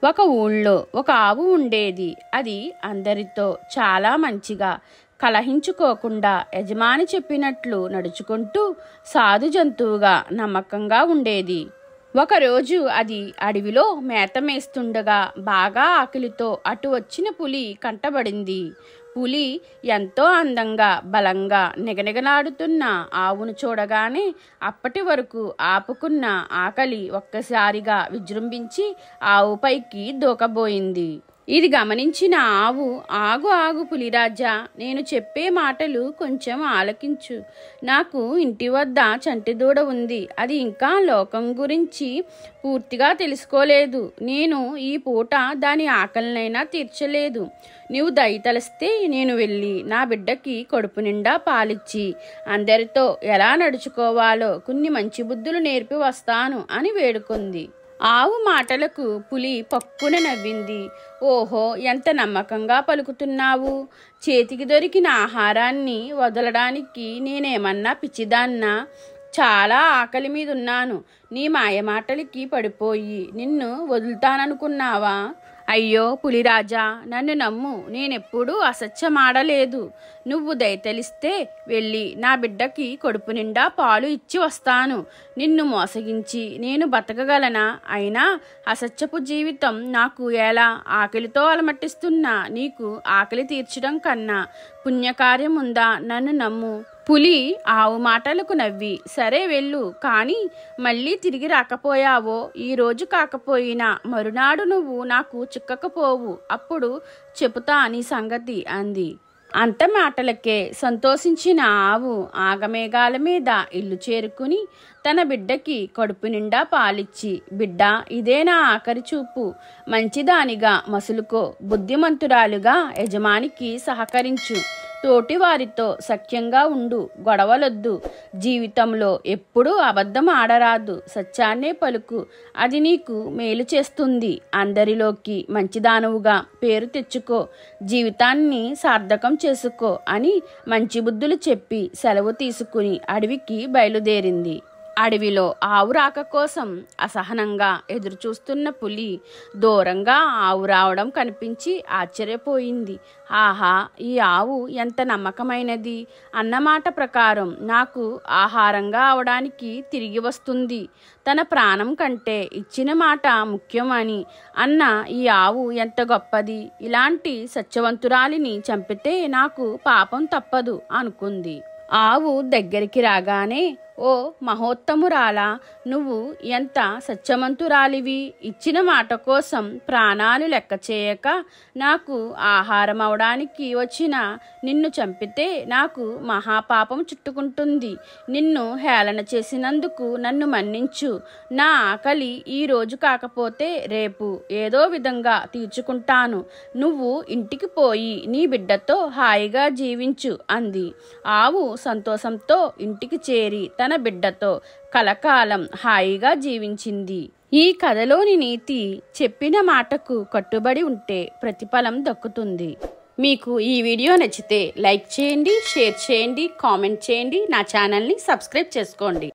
ఒక ఊళ్ళో ఒక ఆవు ఉండేది. అది అందరితో చాలా మంచిగా, కలహించుకోకుండా, యజమాని చెప్పినట్లు నడుచుకుంటూ సాధు జంతువుగా నమ్మకంగా ఉండేది. ఒకరోజు అది అడవిలో మేత మేస్తుండగా బాగా ఆకలితో అటు వచ్చిన పులి కంటబడింది. పులి ఎంతో అందంగా, బలంగా నిగనిగలాడుతున్న ఆవును చూడగానే అప్పటి వరకు ఆపుకున్న ఆకలి ఒక్కసారిగా విజృంభించి ఆవుపైకి దూకబోయింది. ఇది గమనించిన ఆవు, ఆగు ఆగు పులిరాజా, నేను చెప్పే మాటలు కొంచెం ఆలకించు. నాకు ఇంటి వద్ద చంటిదూడ ఉంది. అది ఇంకా లోకం గురించి పూర్తిగా తెలుసుకోలేదు. నేను ఈ పూట దాని ఆకలినైనా తీర్చలేదు. నీవు దయతలిస్తే నేను వెళ్ళి నా బిడ్డకి కడుపు నిండా పాలిచ్చి అందరితో ఎలా నడుచుకోవాలో కొన్ని మంచి బుద్ధులు నేర్పి వస్తాను అని వేడుకుంది. ఆవు మాటలకు పులి పక్కున నవ్వింది. ఓహో, ఎంత నమ్మకంగా పలుకుతున్నావు. చేతికి దొరికిన ఆహారాన్ని వదలడానికి నేనేమన్నా పిచ్చిదాన్నా? చాలా ఆకలి మీదున్నాను. నీ మాయమాటలకి పడిపోయి నిన్ను వదులుతాననుకున్నావా? అయ్యో పులిరాజా, నన్ను నమ్ము. నేనెప్పుడూ అసత్యమాడలేదు. నువ్వు దయతలిస్తే వెళ్ళి నా బిడ్డకి కడుపు నిండా పాలు ఇచ్చి వస్తాను. నిన్ను మోసగించి నేను బతకగలనా? అయినా అసత్యపు జీవితం నాకు ఎలా? ఆకలితో అలమటిస్తున్నా నీకు ఆకలి తీర్చడం కన్నా పుణ్యకార్యం ఉందా? నన్ను నమ్ము. పులి ఆవు మాటలకు నవ్వి, సరే వెళ్ళు, కానీ మళ్ళీ తిరిగి రాకపోయావో, ఈరోజు కాకపోయినా మరునాడు నువ్వు నాకు చిక్కకపోవు. అప్పుడు చెబుతా నీ సంగతి అంది. అంత మాటలకే సంతోషించిన ఆవు ఆగమేఘాల మీద ఇల్లు చేరుకుని తన బిడ్డకి కడుపు నిండా పాలిచ్చి, బిడ్డ, ఇదే నా ఆఖరి చూపు. మంచిదానిగా మసులుకో, బుద్ధిమంతురాలుగా యజమానికి సహకరించు, తోటి వారితో సఖ్యంగా ఉండు, గొడవలొద్దు. జీవితంలో ఎప్పుడూ అబద్ధం ఆడరాదు, సత్యాన్నే పలుకు. అది నీకు మేలు చేస్తుంది. అందరిలోకి మంచిదానవుగా పేరు తెచ్చుకో, జీవితాన్ని సార్థకం చేసుకో అని మంచి బుద్ధులు చెప్పి సెలవు తీసుకుని అడవికి బయలుదేరింది. అడవిలో ఆవు రాక కోసం అసహనంగా ఎదురుచూస్తున్న పులి దూరంగా ఆవు రావడం కనిపించి ఆశ్చర్యపోయింది. ఆహా, ఈ ఆవు ఎంత నమ్మకమైనది. అన్నమాట ప్రకారం నాకు ఆహారంగా అవడానికి తిరిగి వస్తుంది. తన ప్రాణం కంటే ఇచ్చిన మాట ముఖ్యమని అన్న ఈ ఆవు ఎంత గొప్పది. ఇలాంటి సత్యవంతురాలిని చంపితే నాకు పాపం తప్పదు అనుకుంది. ఆవు దగ్గరికి రాగానే, ఓ మహోత్తమురాలా, నువ్వు ఎంత సత్యవంతురాలివి. ఇచ్చిన మాట కోసం ప్రాణాలు లెక్క చేయక నాకు ఆహారం అవడానికి వచ్చిన నిన్ను చంపితే నాకు మహాపాపం చుట్టుకుంటుంది. నిన్ను హేళన చేసినందుకు నన్ను మన్నించు. నా ఆకలి ఈరోజు కాకపోతే రేపు ఏదో విధంగా తీర్చుకుంటాను. నువ్వు ఇంటికి పోయి నీ బిడ్డతో హాయిగా జీవించు అంది. ఆవు సంతోషంతో ఇంటికి చేరి తన బిడ్డతో కలకాలం హాయిగా జీవించింది. ఈ కథలోని నీతి, చెప్పిన మాటకు కట్టుబడి ఉంటే ప్రతిఫలం దక్కుతుంది. మీకు ఈ వీడియో నచ్చితే లైక్ చేయండి, షేర్ చేయండి, కామెంట్ చేయండి, నా ఛానల్ని సబ్స్క్రైబ్ చేసుకోండి.